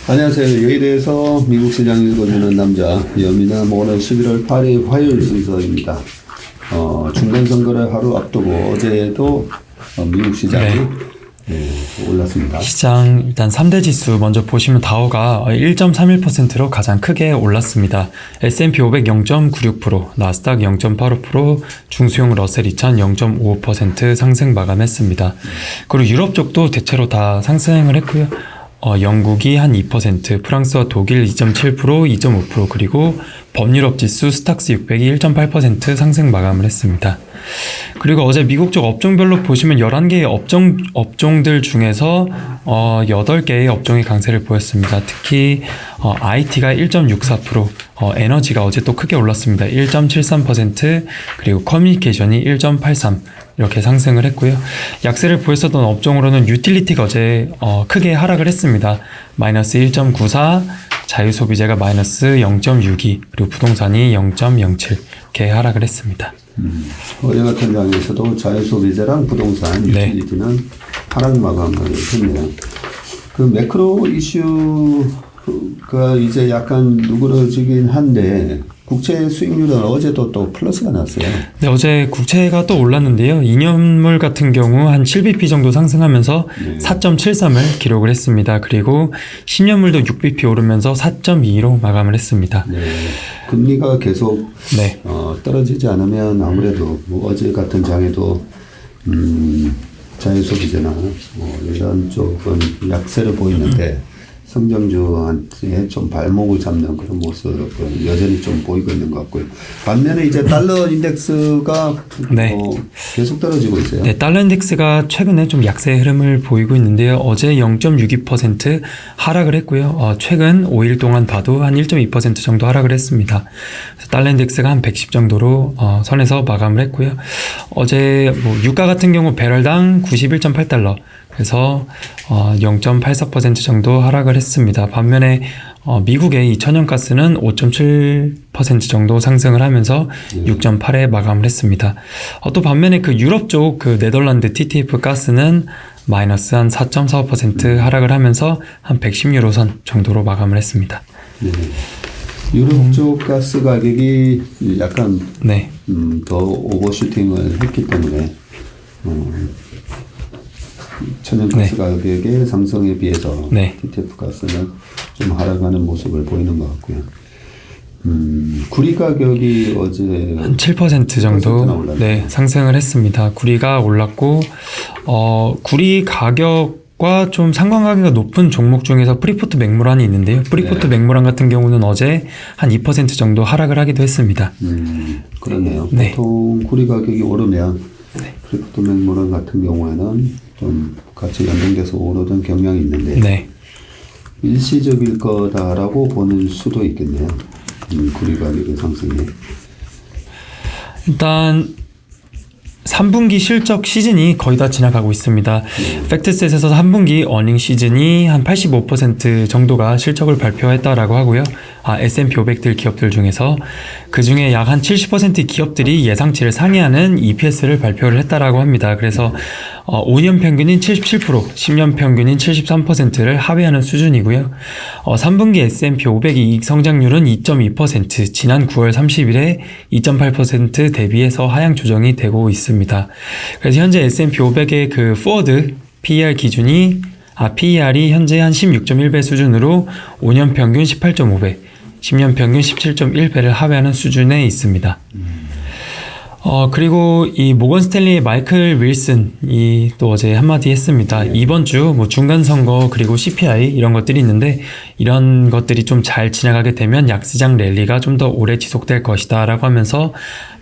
안녕하세요. 여기에 대해서 미국 시장 읽어주는 남자 여민은 오늘 11월 8일 화요일 순서입니다. 중간선거를 하루 앞두고 어제도 미국 시장이 올랐습니다. 시장 일단 3대 지수 먼저 보시면 다우가 1.31%로 가장 크게 올랐습니다. S&P 500 0.96%, 나스닥 0.85%, 중소형 러셀 2000 0.55% 상승 마감했습니다. 그리고 유럽 쪽도 대체로 다 상승을 했고요. 영국이 한 2%, 프랑스와 독일 2.7%, 2.5%, 그리고 범유럽 지수 스탁스 600이 1.8% 상승 마감을 했습니다. 그리고 어제 미국 쪽 업종별로 보시면 11개의 업종들 중에서 8개의 업종이 강세를 보였습니다. 특히 IT가 1.64%, 에너지가 어제 또 크게 올랐습니다. 1.73%, 그리고 커뮤니케이션이 1.83%, 이렇게 상승을 했고요. 약세를 보였었던 업종으로는 유틸리티가 어제 크게 하락을 했습니다. 마이너스 1.94, 자유소비재가 마이너스 0.62, 그리고 부동산이 0.07 이렇게 하락을 했습니다. 어제 같은 장에서도 자유소비재랑 부동산, 유틸리티는 하락 마감을 했네요. 그 매크로 이슈가 이제 약간 누그러지긴 한데 국채 수익률은 어제도 또 플러스가 났어요. 네, 어제 국채가 또 올랐는데요. 2년물 같은 경우 한 7bp 정도 상승하면서 4.73을 기록을 했습니다. 그리고 10년물도 6bp 오르면서 4.22로 마감을 했습니다. 네. 금리가 계속 떨어지지 않으면 아무래도 뭐 어제 같은 장에도 자유소비재나 이런 쪽은 약세를 보이는데 성장주한테 좀 발목을 잡는 그런 모습은 여전히 좀 보이고 있는 것 같고요. 반면에 이제 달러 인덱스가 계속 떨어지고 있어요. 네, 달러 인덱스가 최근에 좀 약세 흐름을 보이고 있는데요. 어제 0.62% 하락을 했고요. 최근 5일 동안 봐도 한 1.2% 정도 하락을 했습니다. 그래서 달러 인덱스가 한 110 정도로 선에서 마감을 했고요. 어제 뭐 유가 같은 경우 배럴당 91.8달러, 그래서 0.84% 정도 하락을 했습니다. 반면에 미국의 2000년 가스는 5.7% 정도 상승을 하면서 6.8에 마감을 했습니다. 또 반면에 그 유럽 쪽 그 네덜란드 TTF 가스는 마이너스 한 4.45% 하락을 하면서 한 110유로선 정도로 마감을 했습니다. 네. 유럽 쪽 가스 가격이 약간 더 오버슈팅을 했기 때문에 천연가스 가격의 상승에 비해서 TTF 가스는 좀 하락하는 모습을 보이는 것 같고요. 구리 가격이 어제 한 7% 정도 상승을 했습니다. 구리가 올랐고 구리 가격과 좀 상관관계가 높은 종목 중에서 프리포트 맥모란이 있는데요. 프리포트 맥모란 같은 경우는 어제 한 2% 정도 하락을 하기도 했습니다. 그렇네요. 보통 구리 가격이 오르면 프리포트 맥모란 같은 경우에는 좀 같이 연동돼서 오르던 경향이 있는데 일시적일 거다라고 보는 수도 있겠네요. 구리 가격의 상승이. 일단 3분기 실적 시즌이 거의 다 지나가고 있습니다. 팩트셋에서 3분기 어닝 시즌이 한 85% 정도가 실적을 발표했다라고 하고요. S&P 500들 기업들 중에서 그 중에 약 한 70% 기업들이 예상치를 상회하는 EPS를 발표를 했다라고 합니다. 그래서 5년 평균인 77%, 10년 평균인 73%를 하회하는 수준이고요. 3분기 S&P 500 이익 성장률은 2.2%, 지난 9월 30일에 2.8% 대비해서 하향 조정이 되고 있습니다. 그래서 현재 S&P 500의 그 포워드 PER 기준이 PER이 현재 한 16.1배 수준으로 5년 평균 18.5배, 10년 평균 17.1배를 하회하는 수준에 있습니다. 그리고 이 모건 스탠리의 마이클 윌슨이 또 어제 한마디 했습니다. 이번 주 뭐 중간선거 그리고 CPI 이런 것들이 있는데 이런 것들이 좀 잘 지나가게 되면 약시장 랠리가 좀 더 오래 지속될 것이다 라고 하면서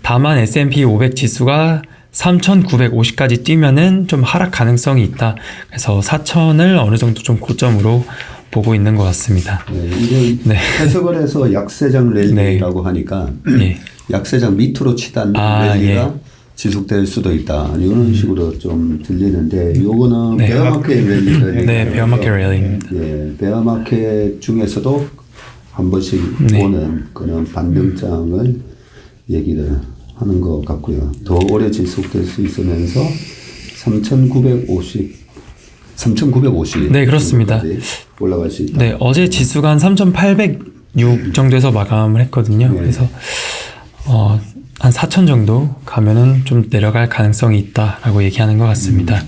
다만 S&P 500 지수가 3,950까지 뛰면은 좀 하락 가능성이 있다. 그래서 4,000을 어느 정도 좀 고점으로 보고 있는 것 같습니다. 이건 해석을 해서 약세장 랠리라고 하니까 약세장 밑으로 치단 랠리가 지속될 수도 있다. 이런 식으로 좀 들리는데 요거는 베어마켓 랠리. 베어마켓 랠리. 베어마켓 중에서도 한 번씩 오는 그런 반등장을 얘기를 하는 것 같고요. 더 오래 지속될 수 있으면서 3,950 3,950. 네, 그렇습니다. 올라갈 수 있다. 네, 어제 지수가 한 3,806 정도에서 마감을 했거든요. 네. 그래서 한 4,000 정도 가면은 좀 내려갈 가능성이 있다라고 얘기하는 것 같습니다.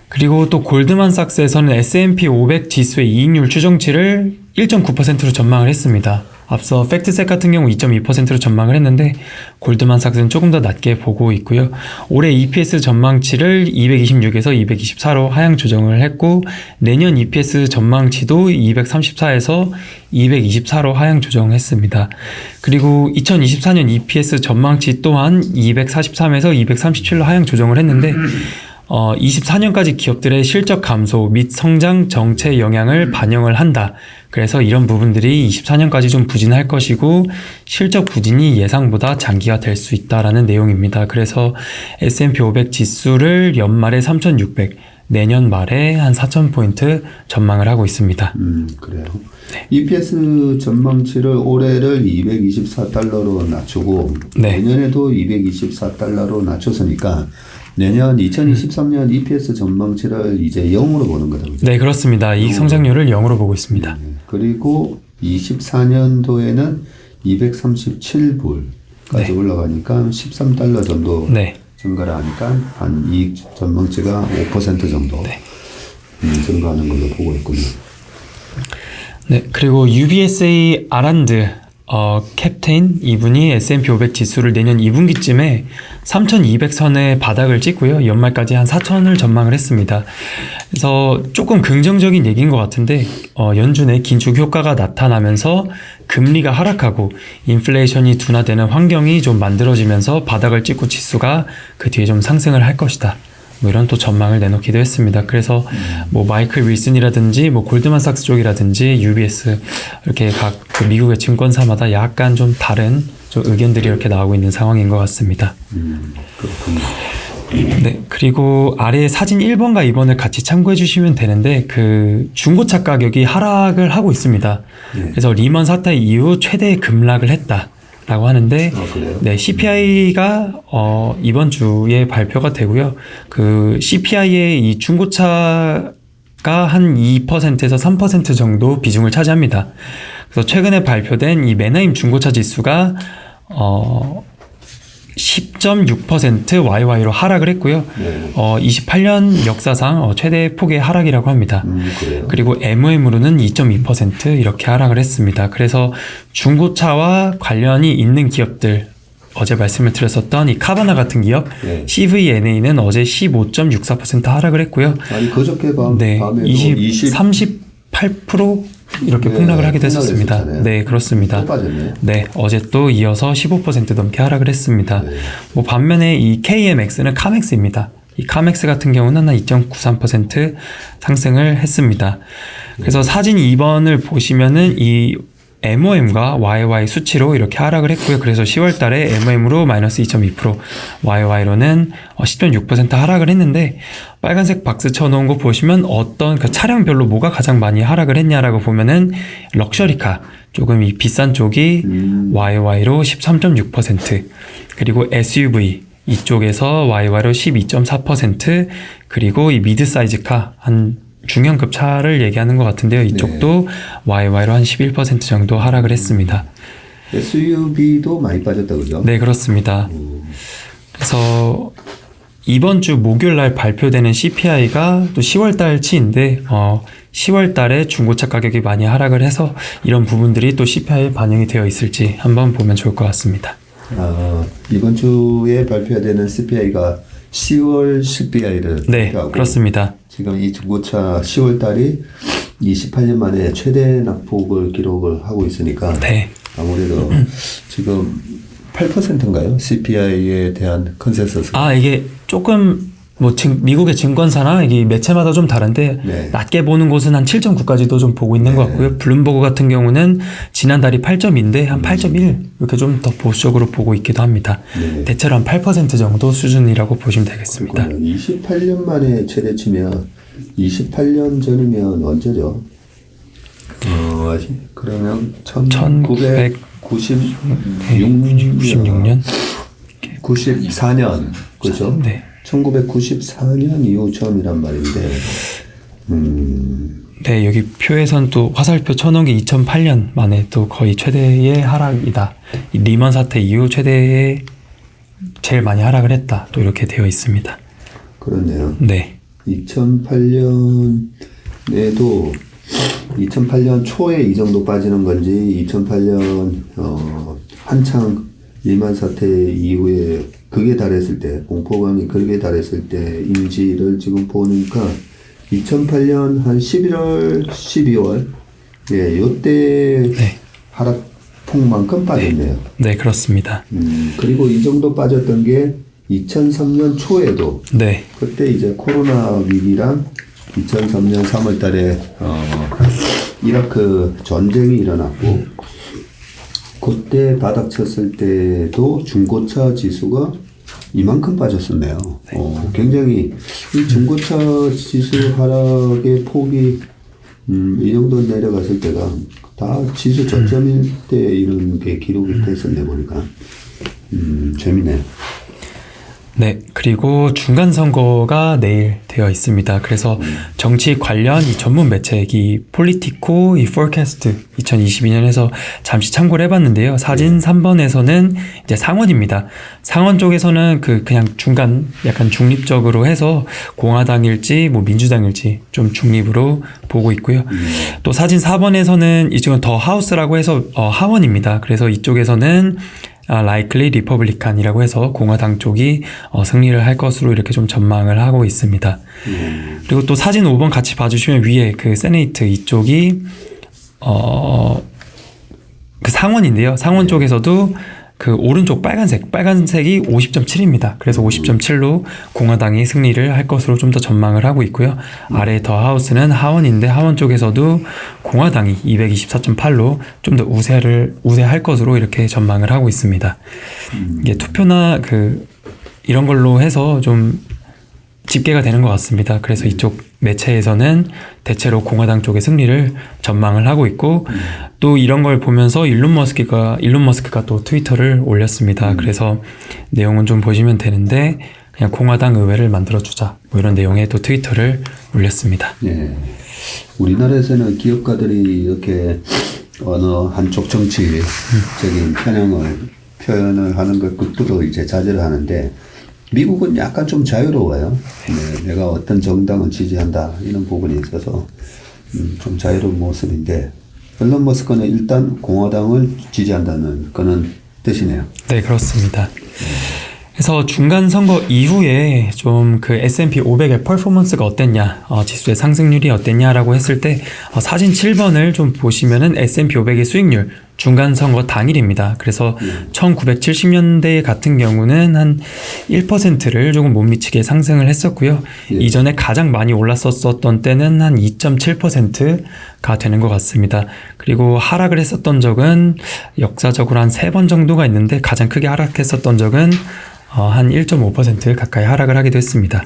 그리고 또 골드만삭스에서는 S&P 500 지수의 이익률 추정치를 1.9%로 전망을 했습니다. 앞서 팩트셋 같은 경우 2.2%로 전망을 했는데 골드만삭스는 조금 더 낮게 보고 있고요. 올해 EPS 전망치를 226에서 224로 하향 조정을 했고 내년 EPS 전망치도 234에서 224로 하향 조정했습니다. 그리고 2024년 EPS 전망치 또한 243에서 237로 하향 조정을 했는데 24년까지 기업들의 실적 감소 및 성장 정체 영향을 반영을 한다. 그래서 이런 부분들이 24년까지 좀 부진할 것이고 실적 부진이 예상보다 장기화 될 수 있다라는 내용입니다. 그래서 S&P 500 지수를 연말에 3,600, 내년 말에 한 4,000포인트 전망을 하고 있습니다. 그래요. 네. EPS 전망치를 올해를 224달러로 낮추고 네. 내년에도 224달러로 낮췄으니까 내년 2023년 EPS 전망치를 이제 0으로 보는 거다. 그렇죠? 네, 그렇습니다. 이익 성장률을 0으로 보고 있습니다. 그리고 24년도에는 237불까지 올라가니까 13달러 정도 증가를 하니까 한 이익 전망치가 5% 정도 증가하는 걸로 보고 있군요. 네, 그리고 UBSA 아란드 캡테인 이분이 S&P 500 지수를 내년 2분기쯤에 3,200선의 바닥을 찍고요. 연말까지 한 4,000을 전망을 했습니다. 그래서 조금 긍정적인 얘기인 것 같은데 연준의 긴축 효과가 나타나면서 금리가 하락하고 인플레이션이 둔화되는 환경이 좀 만들어지면서 바닥을 찍고 지수가 그 뒤에 좀 상승을 할 것이다. 뭐 이런 또 전망을 내놓기도 했습니다. 그래서 뭐 마이클 윌슨이라든지 뭐 골드만삭스 쪽이라든지 UBS 이렇게 각 그 미국의 증권사마다 약간 좀 다른 좀 의견들이 이렇게 나오고 있는 상황인 것 같습니다. 그렇군요. 네, 그리고 아래 사진 1번과 2번을 같이 참고해 주시면 되는데 그 중고차 가격이 하락을 하고 있습니다. 그래서 리먼 사태 이후 최대 급락을 했다. 라고 하는데, 네, CPI가, 이번 주에 발표가 되고요. 그 CPI의 이 중고차가 한 2%에서 3% 정도 비중을 차지합니다. 그래서 최근에 발표된 이 맨하임 중고차 지수가, 10.6% YY로 하락을 했고요. 28년 역사상 최대 폭의 하락이라고 합니다. 그리고 MOM으로는 2.2% 이렇게 하락을 했습니다. 그래서 중고차와 관련이 있는 기업들, 어제 말씀을 드렸었던 이 카바나 같은 기업, CVNA는 어제 15.64% 하락을 했고요. 아니 그저께 밤에도 38% 이렇게 폭락을 하게 됐었습니다. 네, 그렇습니다. 네, 어제 또 이어서 15% 넘게 하락을 했습니다. 뭐 반면에 이 KMX는 카맥스입니다. 이 카맥스 같은 경우는 한 2.93% 상승을 했습니다. 그래서 사진 2번을 보시면은 이 MOM과 YY 수치로 이렇게 하락을 했고요. 그래서 10월 달에 MOM으로 마이너스 2.2%, YY로는 10.6% 하락을 했는데 빨간색 박스 쳐놓은 거 보시면 어떤 그 차량별로 뭐가 가장 많이 하락을 했냐라고 보면은 럭셔리카, 조금 이 비싼 쪽이 YY로 13.6%, 그리고 SUV 이쪽에서 YY로 12.4%, 그리고 이 미드 사이즈카 한 중형급 차를 얘기하는 것 같은데요. 이쪽도 YY로 한 11% 정도 하락을 했습니다. SUV도 많이 빠졌다, 그죠? 네, 그렇습니다. 그래서 이번 주 목요일 날 발표되는 CPI가 또 10월 달치인데 10월 달에 중고차 가격이 많이 하락을 해서 이런 부분들이 또 CPI에 반영이 되어 있을지 한번 보면 좋을 것 같습니다. 이번 주에 발표되는 CPI가 10월 CPI를 발표하고 그렇습니다. 지금 이 중고차 10월 달이 28년 만에 최대 낙폭을 기록을 하고 있으니까 아무래도 지금 8%인가요? CPI에 대한 컨센서스. 이게 조금 뭐 미국의 증권사나 이게 매체마다 좀 다른데 낮게 보는 곳은 한 7.9까지도 좀 보고 있는 것 같고요. 블룸버그 같은 경우는 지난달이 8.2인데 한 8.1 이렇게 좀 더 보수적으로 보고 있기도 합니다. 대체로 한 8% 정도 수준이라고 보시면 되겠습니다. 28년 만에 최대치면 28년 전이면 언제죠? 그러면 1996년 94년 그렇죠? 네. 1994년 이후 처음이란 말인데, 네, 여기 표에선 또 화살표 쳐놓은 게 2008년 만에 또 거의 최대의 하락이다. 이 리먼 사태 이후 최대의 제일 많이 하락을 했다. 또 이렇게 되어 있습니다. 그렇네요. 네. 2008년에도 2008년 초에 이 정도 빠지는 건지 2008년 한창 리만 사태 이후에 극에 달했을 때, 공포감이 극에 달했을 때인지를 지금 보니까 2008년 한 11월, 12월 요때 네. 하락폭만큼 빠졌네요. 네, 그렇습니다. 그리고 이 정도 빠졌던 게 2003년 초에도 네. 그때 이제 코로나 위기랑 2003년 3월 달에 이라크 전쟁이 일어났고 그때 바닥 쳤을 때도 중고차 지수가 이만큼 빠졌었네요. 굉장히 이 중고차 지수 하락의 폭이 이 정도 내려갔을 때가 다 지수 저점일 때 이런 게 기록이 됐었네 보니까 재미네요. 네, 그리고 중간선거가 내일 되어 있습니다. 그래서 정치 관련 이 전문 매체기 폴리티코 이 포캐스트 2022년에서 잠시 참고를 해봤는데요. 사진 3번에서는 이제 상원입니다. 상원 쪽에서는 그냥 중간 약간 중립적으로 해서 공화당일지 뭐 민주당일지 좀 중립으로 보고 있고요. 또 사진 4번에서는 이쪽은 더 하우스라고 해서 하원입니다. 그래서 이쪽에서는 likely 리퍼블리칸이라고 해서 공화당 쪽이 승리를 할 것으로 이렇게 좀 전망을 하고 있습니다. 그리고 또 사진 5번 같이 봐주시면 위에 그 세네이트 이쪽이 그 상원인데요. 상원 쪽에서도 그 오른쪽 빨간색이 50.7입니다. 그래서 50.7로 공화당이 승리를 할 것으로 좀 더 전망을 하고 있고요. 아래 더 하우스는 하원인데 하원 쪽에서도 공화당이 224.8로 좀 더 우세할 것으로 이렇게 전망을 하고 있습니다. 이게 투표나 이런 걸로 해서 좀 집계가 되는 것 같습니다. 그래서 이쪽 매체에서는 대체로 공화당 쪽의 승리를 전망을 하고 있고 또 이런 걸 보면서 일론 머스크가 또 트위터를 올렸습니다. 그래서 내용은 좀 보시면 되는데 그냥 공화당 의회를 만들어주자 뭐 이런 내용의 또 트위터를 올렸습니다. 예. 우리나라에서는 기업가들이 이렇게 어느 한쪽 정치적인 표현을 하는 것도 이제 자제를 하는데 미국은 약간 좀 자유로워요. 네, 내가 어떤 정당을 지지한다 이런 부분이 있어서 좀 자유로운 모습인데 일론 머스크는 일단 공화당을 지지한다는 그런 뜻이네요. 네, 그렇습니다. 그래서 중간 선거 이후에 좀 그 S&P 500의 퍼포먼스가 어땠냐, 지수의 상승률이 어땠냐라고 했을 때 사진 7번을 좀 보시면은 S&P 500의 수익률 중간 선거 당일입니다. 그래서 1970년대 같은 경우는 한 1%를 조금 못 미치게 상승을 했었고요. 이전에 가장 많이 올랐었던 때는 한 2.7%가 되는 것 같습니다. 그리고 하락을 했었던 적은 역사적으로 한 3번 정도가 있는데 가장 크게 하락했었던 적은 한 1.5% 가까이 하락을 하기도 했습니다.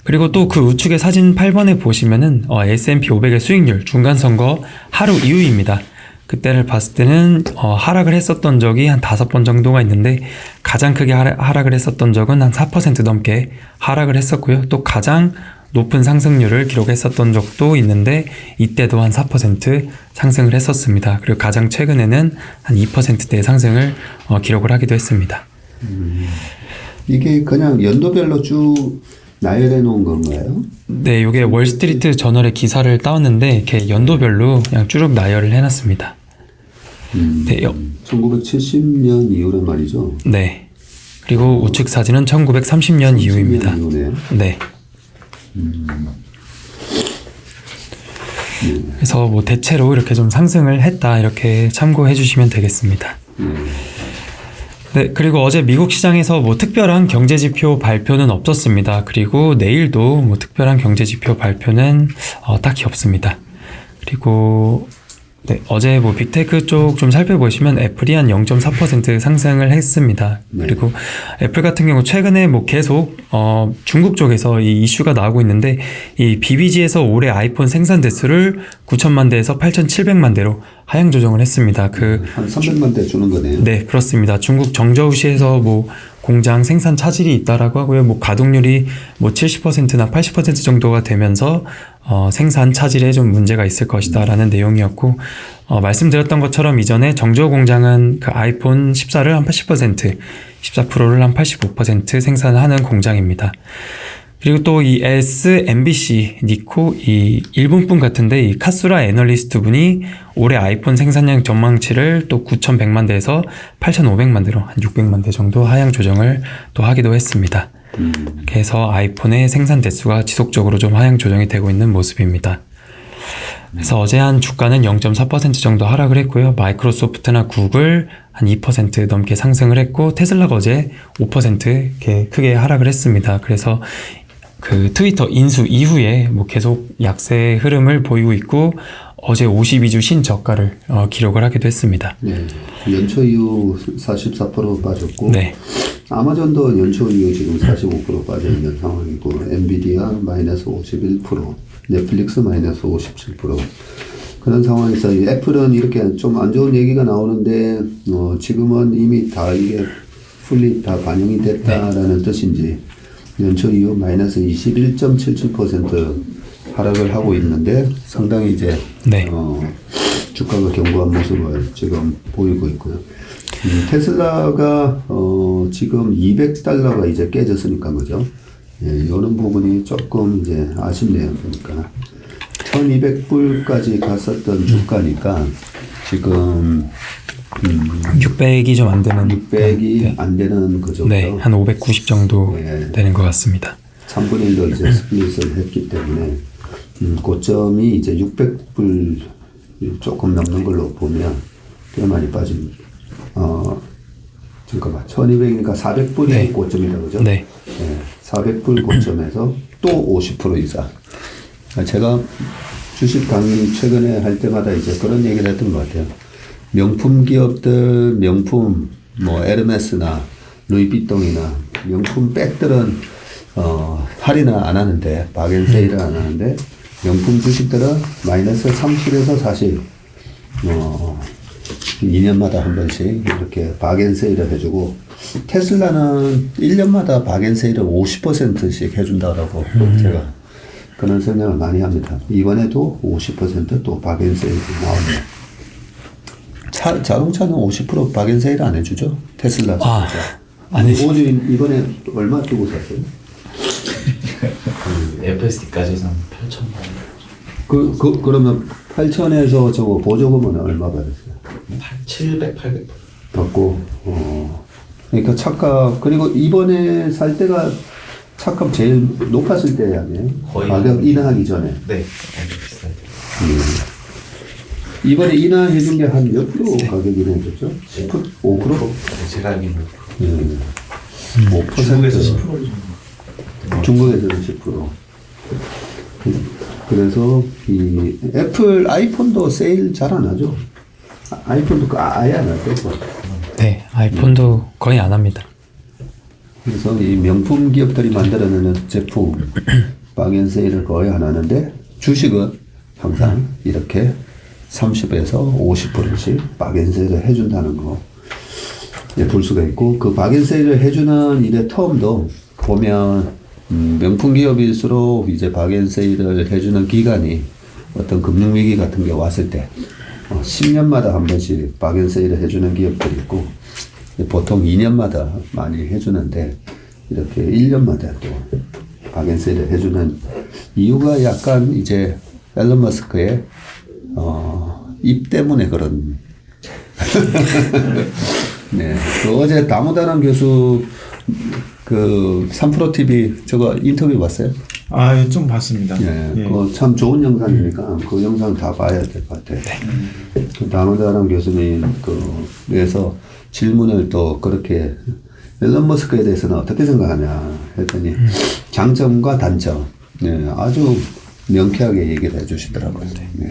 그리고 또 그 우측의 사진 8번에 보시면은 S&P 500의 수익률 중간선거 하루 이후입니다. 그때를 봤을 때는 하락을 했었던 적이 한 5번 정도가 있는데 가장 크게 하락을 했었던 적은 한 4% 넘게 하락을 했었고요. 또 가장 높은 상승률을 기록했었던 적도 있는데 이때도 한 4% 상승을 했었습니다. 그리고 가장 최근에는 한 2%대의 상승을 기록을 하기도 했습니다. 이게 그냥 연도별로 쭉 나열해 놓은 건가요? 네, 이게 월스트리트 저널의 기사를 따왔는데 이렇게 연도별로 그냥 쭉 나열을 해놨습니다. 네, 1970년 이후란 말이죠? 네. 그리고 우측 사진은 1930년 이후입니다. 30년 이후네요. 네. 그래서 뭐 대체로 이렇게 좀 상승을 했다 이렇게 참고해 주시면 되겠습니다. 네, 그리고 어제 미국 시장에서 뭐 특별한 경제지표 발표는 없었습니다. 그리고 내일도 뭐 특별한 경제지표 발표는 딱히 없습니다. 그리고 네, 어제 뭐 빅테크 쪽 좀 살펴보시면 애플이 한 0.4% 상승을 했습니다. 그리고 애플 같은 경우 최근에 뭐 계속 중국 쪽에서 이 이슈가 나오고 있는데 이 BBG에서 올해 아이폰 생산 대수를 9천만 대에서 8,700만 대로 하향 조정을 했습니다. 한 300만 대 주는 거네요. 네, 그렇습니다. 중국 정저우시에서 뭐 공장 생산 차질이 있다라고 하고요. 뭐 가동률이 뭐 70%나 80% 정도가 되면서 생산 차질에 좀 문제가 있을 것이다라는 내용이었고, 말씀드렸던 것처럼 이전에 정주호 공장은 그 아이폰 14를 한 80%, 14%를 한 85% 생산하는 공장입니다. 그리고 또 이 SMBC 니코 이 일본 분 같은데 이 카수라 애널리스트 분이 올해 아이폰 생산량 전망치를 또 9,100만 대에서 8,500만 대로 한 600만 대 정도 하향 조정을 또 하기도 했습니다. 그래서 아이폰의 생산 대수가 지속적으로 좀 하향 조정이 되고 있는 모습입니다. 그래서 어제 한 주가는 0.4% 정도 하락을 했고요. 마이크로소프트나 구글 한 2% 넘게 상승을 했고, 테슬라가 어제 5% 이렇게 크게 하락을 했습니다. 그래서 그 트위터 인수 이후에 뭐 계속 약세 흐름을 보이고 있고, 어제 52주 신저가를 기록을 하기도 했습니다. 네, 연초 이후 44% 빠졌고, 네. 아마존도 연초 이후 지금 45% 빠져 있는 상황이고, 엔비디아 마이너스 51%, 넷플릭스 마이너스 57%. 그런 상황에서 이제 애플은 이렇게 좀 안 좋은 얘기가 나오는데, 지금은 이미 다 이게 풀리 다 반영이 됐다라는 뜻인지, 연초 이후 마이너스 21.77% 하락을 하고 있는데, 상당히 이제, 네. 주가가 견고한 모습을 지금 보이고 있고요. 테슬라가, 지금 $200가 이제 깨졌으니까, 그죠? 예, 이런 부분이 조금 이제 아쉽네요. 그러니까. 1200불까지 갔었던 주가니까, 지금, 600이 좀 안 되는. 600이 네. 안 되는 그죠? 네, 한 590 정도 네. 되는 것 같습니다. 3분의 1로 이제 스플릿을 했기 때문에, 고점이 이제 600불 조금 넘는 걸로 보면 꽤 많이 빠진, 잠깐만, 1200이니까 400불이 네. 고점이다, 그죠? 네. 네, 400불 고점에서 또 50% 이상. 제가 주식 강의 최근에 할 때마다 이제 그런 얘기를 했던 것 같아요. 명품 기업들, 명품, 뭐, 에르메스나, 루이비통이나, 명품 백들은, 할인을 안 하는데, 박앤세일을 안 하는데, 명품 주식들은 마이너스 30에서 40, 2년마다 한 번씩 이렇게 박앤세일을 해주고, 테슬라는 1년마다 박앤세일을 50%씩 해준다라고 제가 그런 설명을 많이 합니다. 이번에도 50%또 박앤세일이 나옵니다. 자동차는 50% 박앤세일 안 해주죠? 테슬라. 안 해주죠. 이번에 얼마 주고 샀어요? FSD까지 해서 8,000만 원. 그러면 8,000에서 저거 보조금은 얼마 받았어요? 700, 800. 받고, 그러니까 차값, 그리고 이번에 살 때가 차값 제일 높았을 때 아니에요? 거의 가격 인하하기 전에. 네, 완전 비싸요. 이번에 인하해준 게 한 몇 프로 가격 인하해줬죠? 10%? 5%? 네, 제가 알기로는 5%. 중국에서 10% 정도. 중국에서는 10%. 그래서 이 애플 아이폰도 세일 잘 안 하죠? 아이폰도 아예 안 하죠? 네, 아이폰도 거의 안 합니다. 그래서 이 명품 기업들이 만들어내는 제품 박앤세일을 거의 안 하는데 주식은 항상 이렇게 30에서 50%씩 박앤세일을 해준다는 거 볼 수가 있고, 그 박앤세일을 해주는 일의 텀도 보면 명품 기업일수록 이제 박앤세일을 해주는 기간이 어떤 금융위기 같은 게 왔을 때 10년마다 한 번씩 박앤세일을 해주는 기업들이 있고, 보통 2년마다 많이 해주는데 이렇게 1년마다 또 박앤세일을 해주는 이유가 약간 이제 앨런 머스크의 입 때문에 그런. 네. 어제 다모다란 교수 그 3프로 TV 저거 인터뷰 봤어요? 좀 봤습니다. 네. 그거 참 좋은 영상이니까 그 영상 다 봐야 될 것 같아요. 그 다모다란 교수님 그에서 질문을 또 그렇게 앨런 머스크에 대해서는 어떻게 생각하냐 했더니 장점과 단점 아주 명쾌하게 얘기를 해주시더라고요. 네.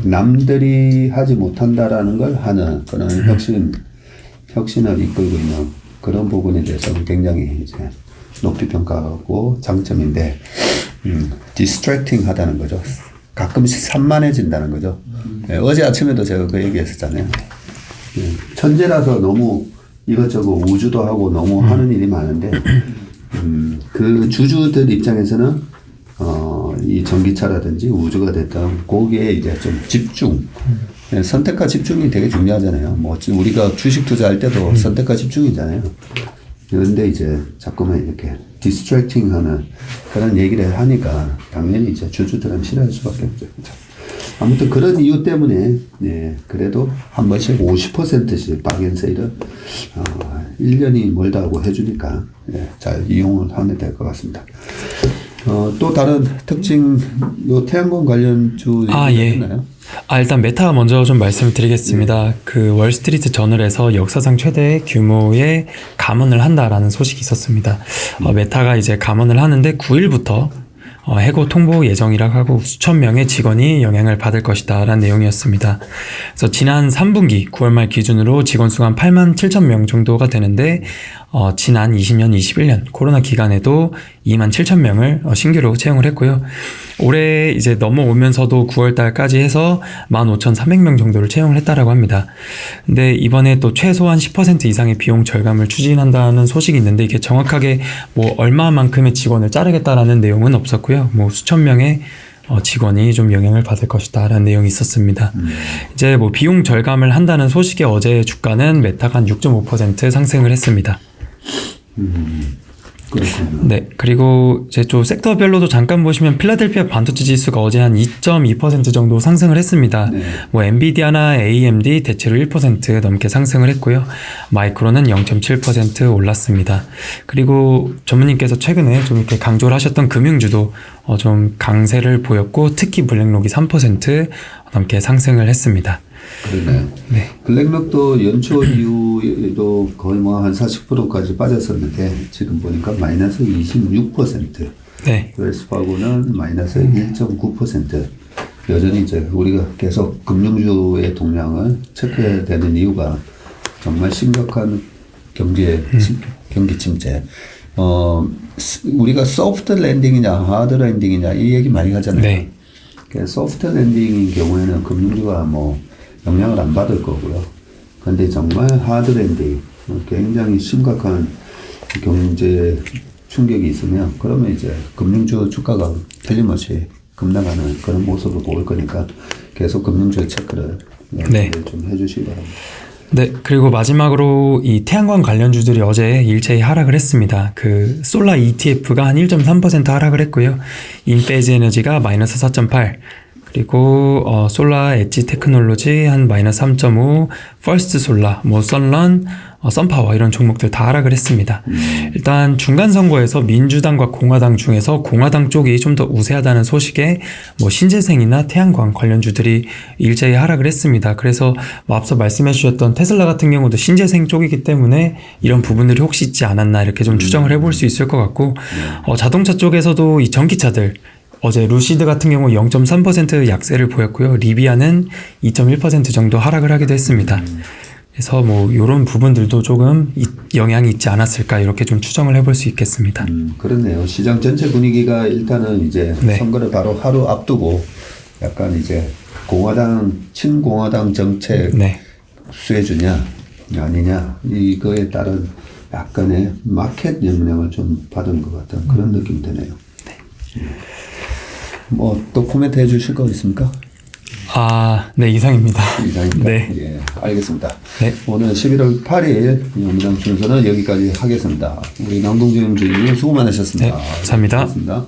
남들이 하지 못한다라는 걸 하는 그런 혁신을 이끌고 있는 그런 부분에 대해서는 굉장히 이제 높이 평가하고 장점인데, distracting 하다는 거죠. 가끔씩 산만해진다는 거죠. 어제 아침에도 제가 그 얘기 했었잖아요. 천재라서 너무 이것저것 우주도 하고 너무 하는 일이 많은데 그 주주들 입장에서는 이 전기차라든지 우주가 됐든 거기에 이제 좀 집중 선택과 집중이 되게 중요하잖아요. 뭐 우리가 주식 투자할 때도 선택과 집중이잖아요. 그런데 이제 자꾸만 이렇게 디스트랙팅하는 그런 얘기를 하니까 당연히 이제 주주들은 싫어할 수밖에 없죠. 아무튼 그런 이유 때문에 그래도 한 번씩 50%씩 박앤세일을 1년이 멀다고 해주니까 잘 이용을 하면 될 것 같습니다. 또 다른 특징 요 태양광 관련주 있나요? 일단 메타 먼저 좀 말씀을 드리겠습니다. 그 월스트리트 저널에서 역사상 최대 규모의 감원을 한다라는 소식이 있었습니다. 메타가 이제 감원을 하는데 9일부터 해고 통보 예정이라고 하고 수천 명의 직원이 영향을 받을 것이다 라는 내용이었습니다. 그래서 지난 3분기 9월 말 기준으로 직원 수가 한 8만 7천 명 정도가 되는데 지난 20년, 21년 코로나 기간에도 2만 7천 명을 신규로 채용을 했고요. 올해 이제 넘어오면서도 9월 달까지 해서 15,300명 정도를 채용을 했다라고 합니다. 근데 이번에 또 최소한 10% 이상의 비용 절감을 추진한다는 소식이 있는데 이게 정확하게 뭐 얼마만큼의 직원을 자르겠다라는 내용은 없었고요. 뭐 수천 명의 직원이 좀 영향을 받을 것이다 라는 내용이 있었습니다. 이제 뭐 비용 절감을 한다는 소식에 어제 주가는 메타가 한 6.5% 상승을 했습니다. 그렇군요. 네, 그리고 이제 좀 섹터별로도 잠깐 보시면 필라델피아 반도체 지수가 어제 한 2.2% 정도 상승을 했습니다. 네. 뭐 엔비디아나 AMD 대체로 1% 넘게 상승을 했고요. 마이크론은 0.7% 올랐습니다. 그리고 전무님께서 최근에 좀 이렇게 강조를 하셨던 금융주도 좀 강세를 보였고 특히 블랙록이 3% 넘게 상승을 했습니다. 그러네요. 네. 블랙록도 연초 이후에도 거의 뭐 한 40%까지 빠졌었는데 지금 보니까 마이너스 26%. 네. 웰스파고는 마이너스 1.9%. 여전히 이제 우리가 계속 금융주의 동향을 체크해야 되는 이유가 정말 심각한 경기 침체. 우리가 소프트 랜딩이냐 하드 랜딩이냐 이 얘기 많이 하잖아요. 네. 소프트 랜딩인 경우에는 금융주가 뭐 영향을 안 받을 거고요. 근데 정말 하드 랜딩, 굉장히 심각한 경제 충격이 있으면 그러면 이제 금융주 주가가 틀림없이 급락하는 그런 모습을 보일 거니까 계속 금융주의 체크를 좀 해주시기 바랍니다. 네, 그리고 마지막으로 이 태양광 관련주들이 어제 일제히 하락을 했습니다. 그 솔라 ETF가 한 1.3% 하락을 했고요. 인페이즈 에너지가 마이너스 4.8, 그리고 솔라 엣지 테크놀로지 한 마이너스 3.5, 퍼스트 솔라, 뭐 선런, 선파워 이런 종목들 다 하락을 했습니다. 일단 중간 선거에서 민주당과 공화당 중에서 공화당 쪽이 좀 더 우세하다는 소식에 뭐 신재생이나 태양광 관련주들이 일제히 하락을 했습니다. 그래서 뭐 앞서 말씀해 주셨던 테슬라 같은 경우도 신재생 쪽이기 때문에 이런 부분들이 혹시 있지 않았나 이렇게 좀 추정을 해볼 수 있을 것 같고 자동차 쪽에서도 이 전기차들 어제 루시드 같은 경우 0.3% 약세를 보였고요. 리비아는 2.1% 정도 하락을 하기도 했습니다. 그래서 뭐 이런 부분들도 조금 영향이 있지 않았을까 이렇게 좀 추정을 해볼 수 있겠습니다. 그렇네요. 시장 전체 분위기가 일단은 이제 선거를 바로 하루 앞두고 약간 이제 친공화당 정책 수혜주냐 아니냐 이거에 따른 약간의 마켓 영향을 좀 받은 것 같은 그런 느낌이 드네요. 뭐 또 코멘트 해주실 거 있습니까? 네, 이상입니다. 이상입니다. 네. 예, 알겠습니다. 네. 오늘 11월 8일 영상 순서는 여기까지 하겠습니다. 우리 남동진 주님 수고 많으셨습니다. 네, 감사합니다. 고맙습니다.